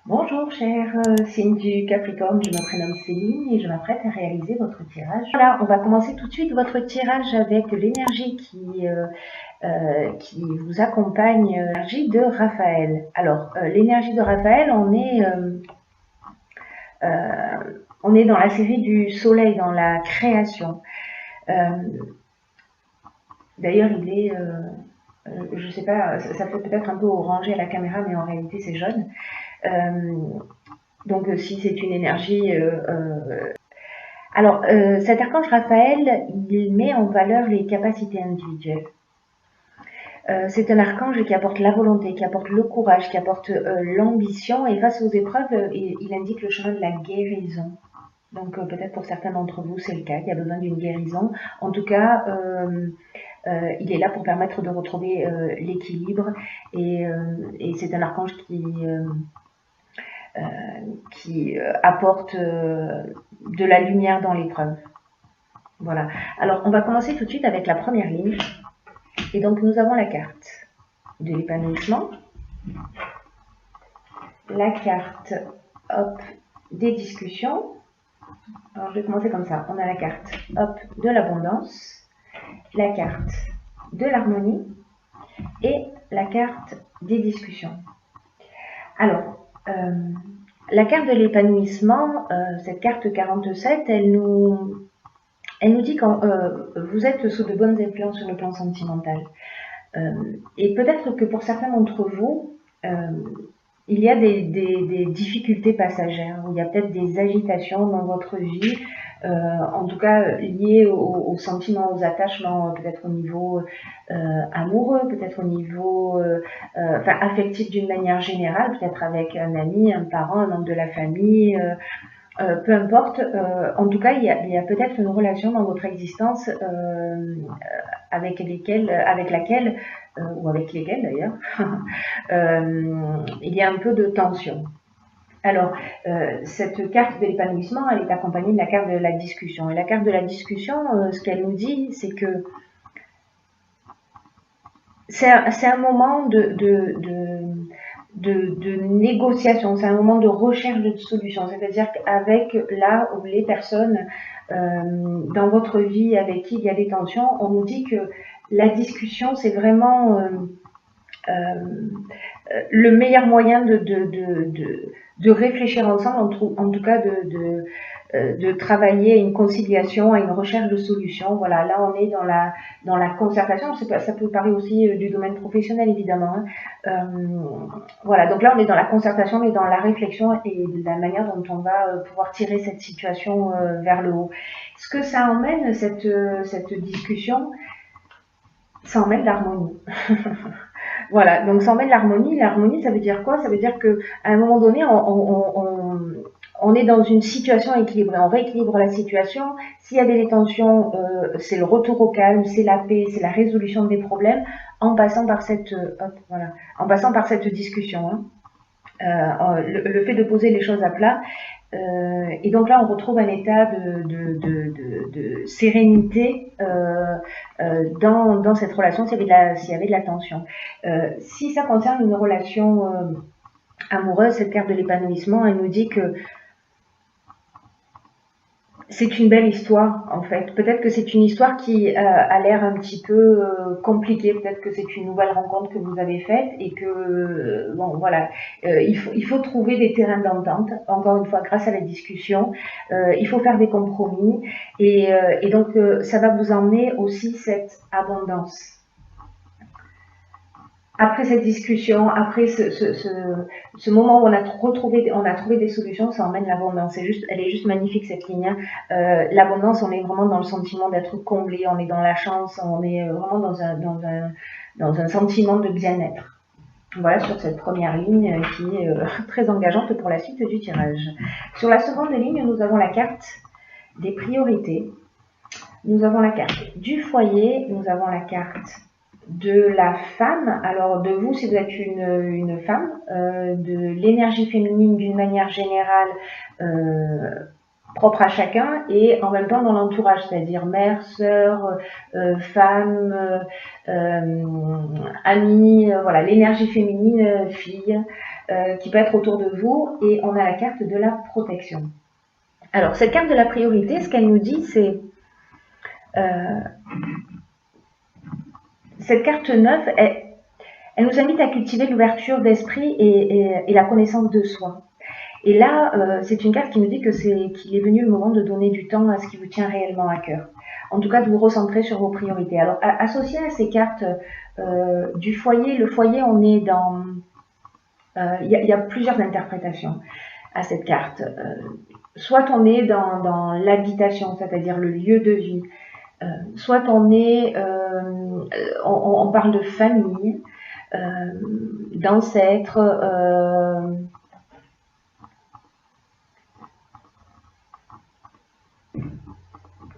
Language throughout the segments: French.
Bonjour chère signe du Capricorne, je me prénomme Céline et je m'apprête à réaliser votre tirage. Voilà, on va commencer tout de suite votre tirage avec l'énergie qui vous accompagne, l'énergie de Raphaël. Alors, l'énergie de Raphaël, on est dans la série du soleil, dans la création. D'ailleurs, il est, je sais pas, ça fait peut-être un peu orangé à la caméra, mais en réalité c'est jaune. Donc si c'est une énergie... Alors, cet archange Raphaël, il met en valeur les capacités individuelles. C'est un archange qui apporte la volonté, qui apporte le courage, qui apporte l'ambition, et face aux épreuves, il indique le chemin de la guérison. Donc peut-être pour certains d'entre vous, c'est le cas, il y a besoin d'une guérison. En tout cas, il est là pour permettre de retrouver l'équilibre, et c'est un archange qui apporte de la lumière dans l'épreuve. Voilà. Alors, on va commencer tout de suite avec la première ligne. Et donc, nous avons la carte de l'épanouissement, la carte, hop, des discussions. Alors, je vais commencer comme ça. On a la carte, hop, de l'abondance, la carte de l'harmonie et la carte des discussions. Alors, la carte de l'épanouissement, cette carte 47, elle nous dit que vous êtes sous de bonnes influences sur le plan sentimental. Et peut-être que pour certains d'entre vous, il y a des difficultés passagères, où il y a peut-être des agitations dans votre vie, en tout cas liées aux sentiments, aux attachements, peut-être au niveau amoureux, peut-être au niveau affectif d'une manière générale, peut-être avec un ami, un parent, un membre de la famille, peu importe. En tout cas, il y a peut-être une relation dans votre existence avec laquelle, ou avec lesquelles d'ailleurs, il y a un peu de tension. Alors, cette carte de l'épanouissement, elle est accompagnée de la carte de la discussion. Et la carte de la discussion, ce qu'elle nous dit, c'est que c'est un moment de négociation, c'est un moment de recherche de solutions. C'est-à-dire qu'avec là où les personnes dans votre vie avec qui il y a des tensions, on nous dit que la discussion, c'est vraiment le meilleur moyen de réfléchir ensemble, en tout cas de travailler à une conciliation, à une recherche de solutions. Voilà, là on est dans la concertation. Ça peut parler aussi du domaine professionnel évidemment. Voilà, donc là on est dans la concertation, mais dans la réflexion et la manière dont on va pouvoir tirer cette situation vers le haut. Ce que ça emmène, cette discussion, ça emmène l'harmonie. Voilà, donc ça emmène l'harmonie. L'harmonie, ça veut dire quoi? Ça veut dire qu'à un moment donné, on est dans une situation équilibrée. On rééquilibre la situation. S'il y avait des tensions, c'est le retour au calme, c'est la paix, c'est la résolution des problèmes en passant par cette, en passant par cette discussion. Hein. Le fait de poser les choses à plat. Et donc là, on retrouve un état de sérénité dans cette relation s'il y avait de la tension. Si ça concerne une relation amoureuse, cette carte de l'épanouissement, elle nous dit que c'est une belle histoire en fait. Peut-être que c'est une histoire qui a l'air un petit peu compliquée. Peut-être que c'est une nouvelle rencontre que vous avez faite et que bon voilà, il faut trouver des terrains d'entente. Encore une fois, grâce à la discussion, il faut faire des compromis et donc ça va vous emmener aussi cette abondance. Après cette discussion, après ce moment où on a trouvé des solutions, ça emmène l'abondance. Elle est juste magnifique cette ligne. L'abondance, on est vraiment dans le sentiment d'être comblé, on est dans la chance, on est vraiment dans un sentiment de bien-être. Voilà sur cette première ligne qui est très engageante pour la suite du tirage. Sur la seconde ligne, nous avons la carte des priorités. Nous avons la carte du foyer, nous avons la carte de la femme, alors de vous si vous êtes une femme, de l'énergie féminine d'une manière générale propre à chacun et en même temps dans l'entourage, c'est-à-dire mère, sœur, femme, amie, voilà, l'énergie féminine, fille. qui peut être autour de vous, et on a la carte de la protection. Alors, cette carte de la priorité, ce qu'elle nous dit, c'est cette carte 9, elle nous invite à cultiver l'ouverture d'esprit et la connaissance de soi. Et là, c'est une carte qui nous dit qu'il est venu le moment de donner du temps à ce qui vous tient réellement à cœur. En tout cas, de vous recentrer sur vos priorités. Alors, associé à ces cartes du foyer, le foyer, on est dans... Il y a plusieurs interprétations à cette carte. Soit on est dans l'habitation, c'est-à-dire le lieu de vie. Soit on est... on parle de famille, d'ancêtres...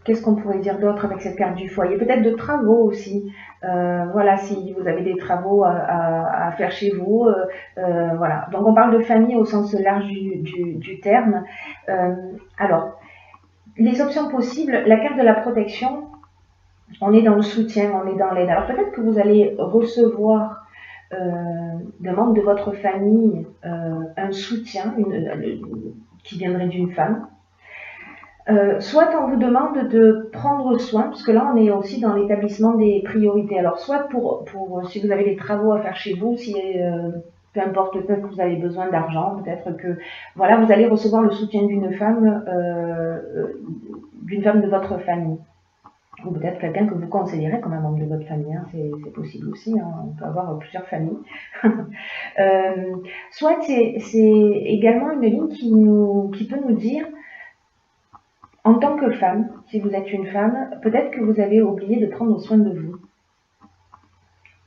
Qu'est-ce qu'on pourrait dire d'autre avec cette carte du foyer? Peut-être de travaux aussi. Voilà, si vous avez des travaux à faire chez vous. Voilà. Donc on parle de famille au sens large du terme. Alors, les options possibles, la carte de la protection, on est dans le soutien, on est dans l'aide. Alors peut-être que vous allez recevoir d'un membre de votre famille un soutien qui viendrait d'une femme. Soit on vous demande de prendre soin, parce que là on est aussi dans l'établissement des priorités. Alors soit pour si vous avez des travaux à faire chez vous, si peu importe, peut-être que vous avez besoin d'argent, peut-être que voilà, vous allez recevoir le soutien d'une femme de votre famille. Ou peut-être quelqu'un que vous considérez comme un membre de votre famille, hein. C'est possible aussi, hein. On peut avoir plusieurs familles. Soit c'est également une ligne qui peut nous dire, en tant que femme, si vous êtes une femme, peut-être que vous avez oublié de prendre soin de vous,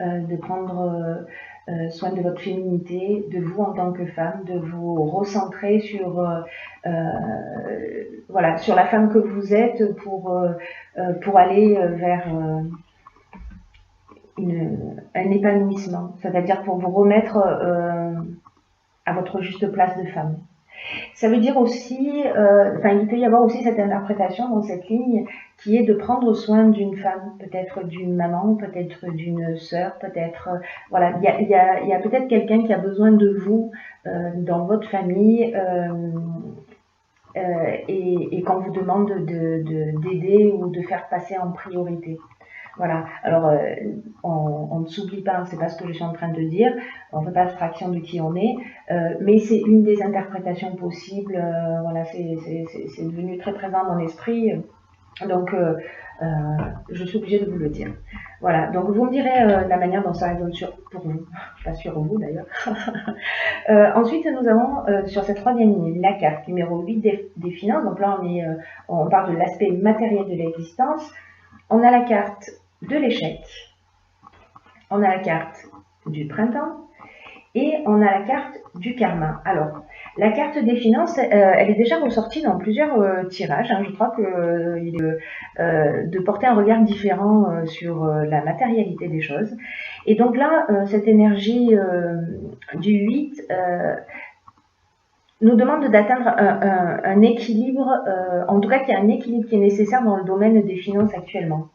de prendre soin de votre féminité, de vous en tant que femme, de vous recentrer sur, voilà, sur la femme que vous êtes pour aller vers un épanouissement, c'est-à-dire pour vous remettre à votre juste place de femme. Ça veut dire aussi, il peut y avoir aussi cette interprétation dans cette ligne qui est de prendre soin d'une femme, peut-être d'une maman, peut-être d'une sœur, peut-être, voilà, il y a peut-être quelqu'un qui a besoin de vous dans votre famille et qu'on vous demande d'aider ou de faire passer en priorité. Voilà, alors on ne s'oublie pas, hein, c'est pas ce que je suis en train de dire, on ne fait pas abstraction de qui on est, mais c'est une des interprétations possibles, voilà, c'est devenu très présent dans mon esprit, donc je suis obligée de vous le dire. Voilà, donc vous me direz la manière dont ça résonne pour vous, pas sur vous d'ailleurs. Ensuite, nous avons sur cette troisième ligne la carte numéro 8 des finances, donc là on parle de l'aspect matériel de l'existence. On a la carte de l'échec, on a la carte du printemps et on a la carte du karma. Alors, la carte des finances, elle est déjà ressortie dans plusieurs tirages. Hein. Je crois qu'il est de porter un regard différent sur la matérialité des choses. Et donc là, cette énergie du 8 nous demande d'atteindre un équilibre, en tout cas qu'il y a un équilibre qui est nécessaire dans le domaine des finances actuellement.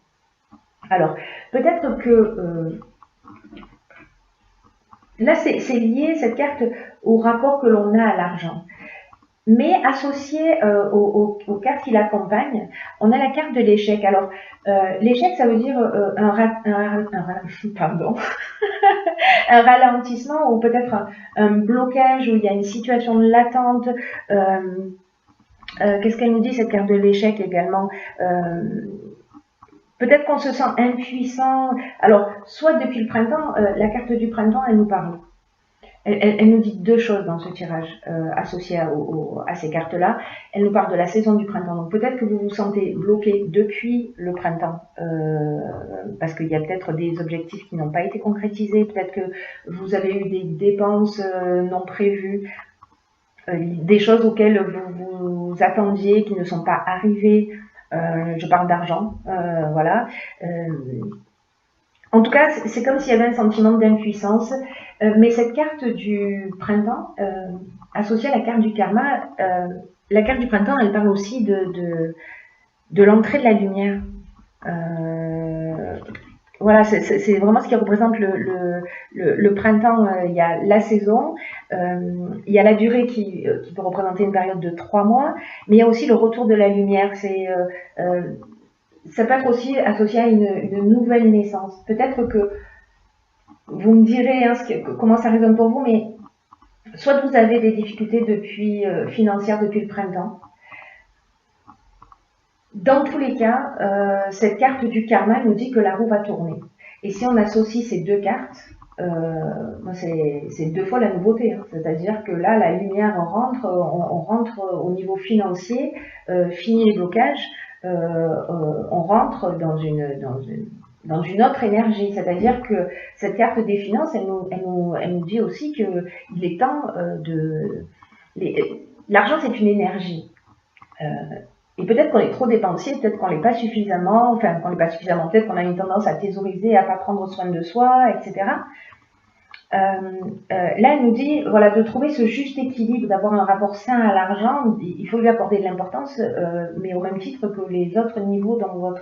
Alors, peut-être que là, c'est lié, cette carte, au rapport que l'on a à l'argent. Mais associé aux cartes qui l'accompagnent, on a la carte de l'échec. Alors, l'échec, ça veut dire un ralentissement ou peut-être un blocage où il y a une situation de latente. Qu'est-ce qu'elle nous dit, cette carte de l'échec également? Peut-être qu'on se sent impuissant. Alors, soit depuis le printemps, la carte du printemps, elle nous parle. Elle nous dit deux choses dans ce tirage associé à ces cartes-là. Elle nous parle de la saison du printemps. Donc peut-être que vous vous sentez bloqué depuis le printemps parce qu'il y a peut-être des objectifs qui n'ont pas été concrétisés. Peut-être que vous avez eu des dépenses non prévues, des choses auxquelles vous attendiez qui ne sont pas arrivées. Je parle d'argent, voilà. En tout cas, c'est comme s'il y avait un sentiment d'impuissance. Mais cette carte du printemps, associée à la carte du karma, la carte du printemps, elle parle aussi de l'entrée de la lumière. voilà, c'est vraiment ce qui représente le printemps. Il y a la saison, il y a la durée qui peut représenter une période de 3 mois, mais il y a aussi le retour de la lumière. Ça peut être aussi associé à une nouvelle naissance. Peut-être que vous me direz hein, comment ça résonne pour vous, mais soit vous avez des difficultés financières depuis le printemps. Dans tous les cas, cette carte du karma nous dit que la roue va tourner. Et si on associe ces deux cartes, c'est 2 fois la nouveauté. Hein. C'est-à-dire que là, la lumière rentre, on rentre au niveau financier, fini les blocages, on rentre dans une autre énergie. C'est-à-dire que cette carte des finances, elle nous dit aussi qu'il est temps l'argent, c'est une énergie. Et peut-être qu'on est trop dépensier, peut-être qu'on l'est pas suffisamment, peut-être qu'on a une tendance à thésauriser, à pas prendre soin de soi, etc. Là, elle nous dit, voilà, de trouver ce juste équilibre, d'avoir un rapport sain à l'argent. Il faut lui accorder de l'importance, mais au même titre que les autres niveaux dans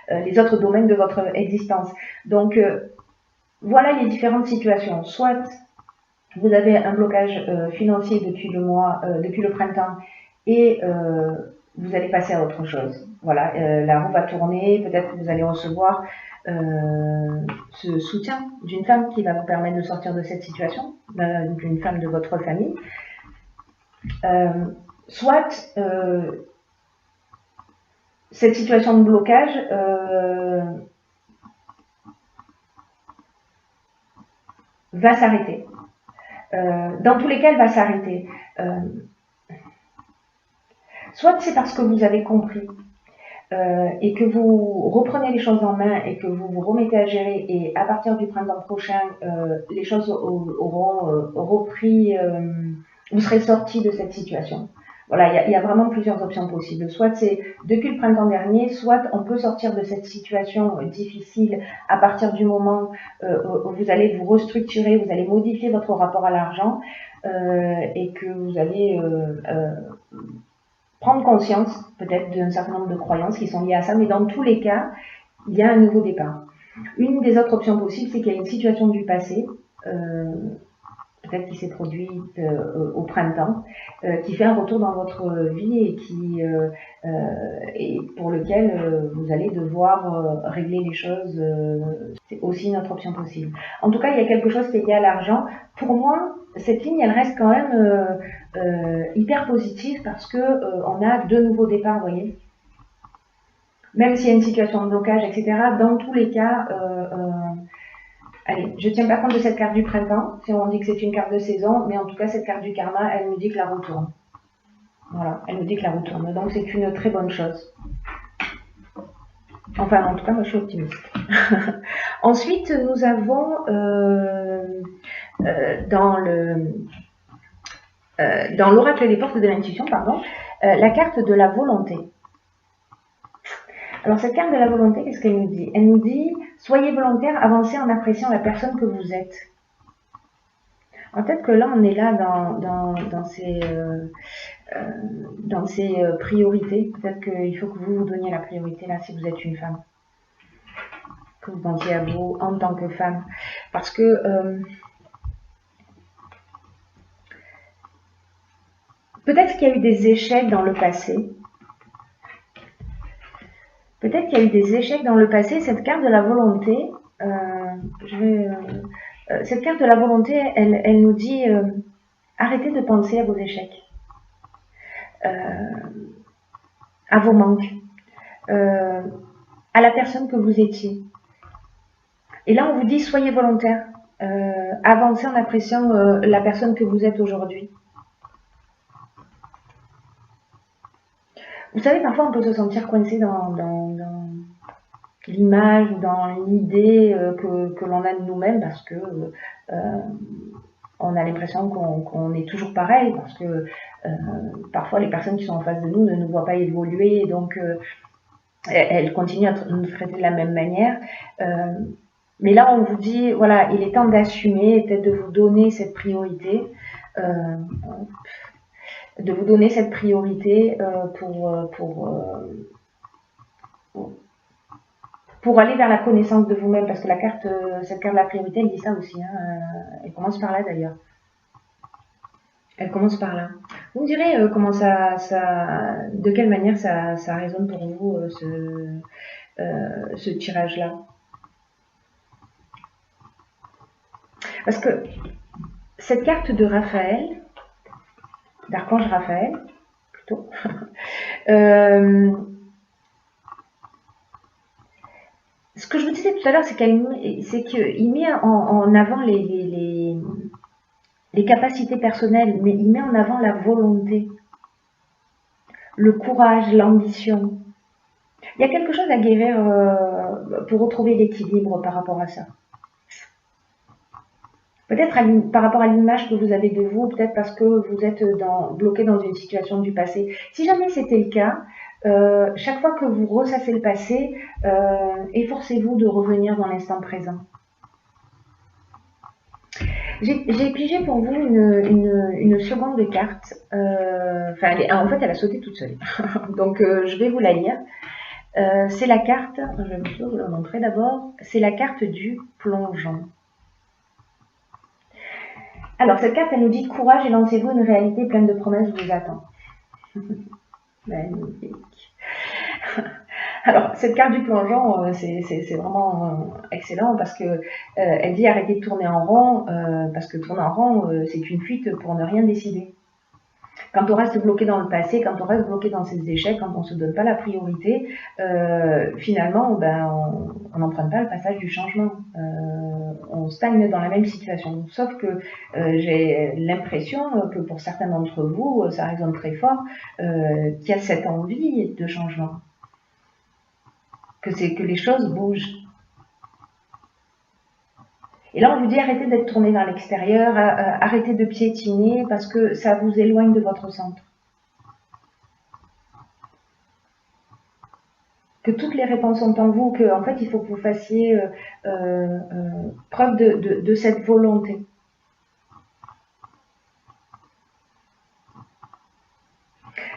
les autres domaines de votre existence. Donc, voilà les différentes situations. Soit vous avez un blocage financier depuis le printemps et vous allez passer à autre chose. Voilà, la roue va tourner, peut-être que vous allez recevoir ce soutien d'une femme qui va vous permettre de sortir de cette situation, d'une femme de votre famille. Soit cette situation de blocage va s'arrêter. Dans tous les cas, elle va s'arrêter. Soit c'est parce que vous avez compris et que vous reprenez les choses en main et que vous vous remettez à gérer, et à partir du printemps prochain, les choses auront repris, vous serez sorti de cette situation. Voilà, il y a vraiment plusieurs options possibles. Soit c'est depuis le printemps dernier, soit on peut sortir de cette situation difficile à partir du moment où vous allez vous restructurer, vous allez modifier votre rapport à l'argent et que vous allez prendre conscience peut-être d'un certain nombre de croyances qui sont liées à ça, mais dans tous les cas, il y a un nouveau départ. Une des autres options possibles, c'est qu'il y a une situation du passé, peut-être qui s'est produite au printemps, qui fait un retour dans votre vie et pour lequel vous allez devoir régler les choses. C'est aussi une autre option possible. En tout cas, il y a quelque chose qui est lié à l'argent. Pour moi, cette ligne, elle reste quand même hyper positive parce que on a 2 nouveaux départs, vous voyez. Même s'il y a une situation de blocage, etc., dans tous les cas, allez, je ne tiens pas compte de cette carte du printemps, si on dit que c'est une carte de saison, mais en tout cas, cette carte du karma, elle nous dit que la roue tourne. Voilà, elle nous dit que la roue tourne. Donc, c'est une très bonne chose. Enfin, en tout cas, moi, je suis optimiste. Ensuite, nous avons dans l'oracle des portes de l'intuition, la carte de la volonté. Alors, cette carte de la volonté, qu'est-ce qu'elle nous dit? Elle nous dit, soyez volontaire, avancez en appréciant la personne que vous êtes. Peut-être que là, on est là dans ces priorités. Peut-être qu'il faut que vous donniez la priorité là si vous êtes une femme. Que vous pensiez à vous en tant que femme. Parce que peut-être qu'il y a eu des échecs dans le passé. Peut-être qu'il y a eu des échecs dans le passé. Cette carte de la volonté, cette carte de la volonté, elle nous dit arrêtez de penser à vos échecs, à vos manques, à la personne que vous étiez. Et là, on vous dit soyez volontaire, avancez en appréciant la personne que vous êtes aujourd'hui. Vous savez, parfois on peut se sentir coincé dans l'image, dans l'idée que l'on a de nous-mêmes parce que on a l'impression qu'on est toujours pareil, parce que parfois les personnes qui sont en face de nous ne nous voient pas évoluer, donc elles continuent à nous traiter de la même manière. Mais là, on vous dit, voilà, il est temps d'assumer, peut-être de vous donner cette priorité, pour pour aller vers la connaissance de vous-même, parce que la carte, cette carte de la priorité, elle dit ça aussi, hein, elle commence par là d'ailleurs. Elle commence par là. Vous me direz comment de quelle manière ça résonne pour vous, ce tirage-là. Parce que cette carte de Raphaël, d'Archange Raphaël, plutôt, ce que je vous disais tout à l'heure, c'est qu'il met en avant les capacités personnelles, mais il met en avant la volonté, le courage, l'ambition. Il y a quelque chose à guérir pour retrouver l'équilibre par rapport à ça. Peut-être par rapport à l'image que vous avez de vous, peut-être parce que vous êtes bloqué dans une situation du passé. Si jamais c'était le cas, chaque fois que vous ressassez le passé, efforcez-vous de revenir dans l'instant présent. J'ai pigé pour vous une seconde carte. En fait, elle a sauté toute seule. Donc, je vais vous la lire. C'est la carte, je vais vous la montrer d'abord, c'est la carte du plongeon. Alors, cette carte, elle nous dit courage et lancez-vous, une réalité pleine de promesses vous attend. Magnifique. Alors, cette carte du plongeon, c'est vraiment excellent parce que elle dit arrêtez de tourner en rond, parce que tourner en rond, c'est une fuite pour ne rien décider. Quand on reste bloqué dans le passé, quand on reste bloqué dans ses échecs, quand on ne se donne pas la priorité, finalement, on n'emprunte pas le passage du changement. On stagne dans la même situation. Sauf que j'ai l'impression que pour certains d'entre vous, ça résonne très fort, qu'il y a cette envie de changement. Que les choses bougent. Et là, on vous dit arrêtez d'être tourné vers l'extérieur, arrêtez de piétiner parce que ça vous éloigne de votre centre. Que toutes les réponses sont en vous, qu'en fait, il faut que vous fassiez preuve de cette volonté.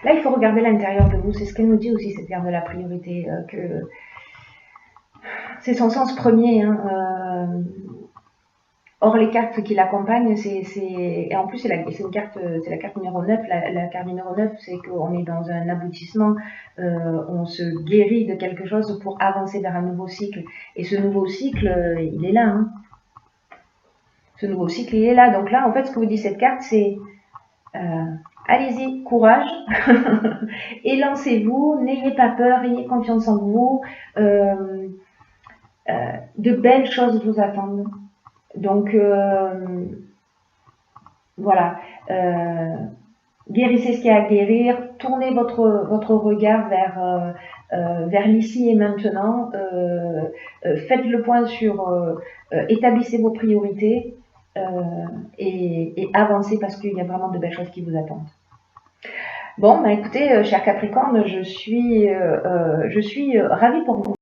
Là, il faut regarder l'intérieur de vous. C'est ce qu'elle nous dit aussi, cette carte de la priorité. Que c'est son sens premier. Hein, or, les cartes qui l'accompagnent, et en plus, c'est la carte numéro 9. La carte numéro 9, c'est qu'on est dans un aboutissement, on se guérit de quelque chose pour avancer vers un nouveau cycle. Et ce nouveau cycle, il est là. Hein. Ce nouveau cycle, il est là. Donc là, en fait, ce que vous dit cette carte, c'est allez-y, courage, et lancez-vous, n'ayez pas peur, ayez confiance en vous. De belles choses vous attendent. Donc, voilà, guérissez ce qu'il y a à guérir, tournez votre regard vers l'ici et maintenant, faites le point sur, établissez vos priorités et avancez parce qu'il y a vraiment de belles choses qui vous attendent. Bon, écoutez, cher Capricorne, je suis ravie pour vous.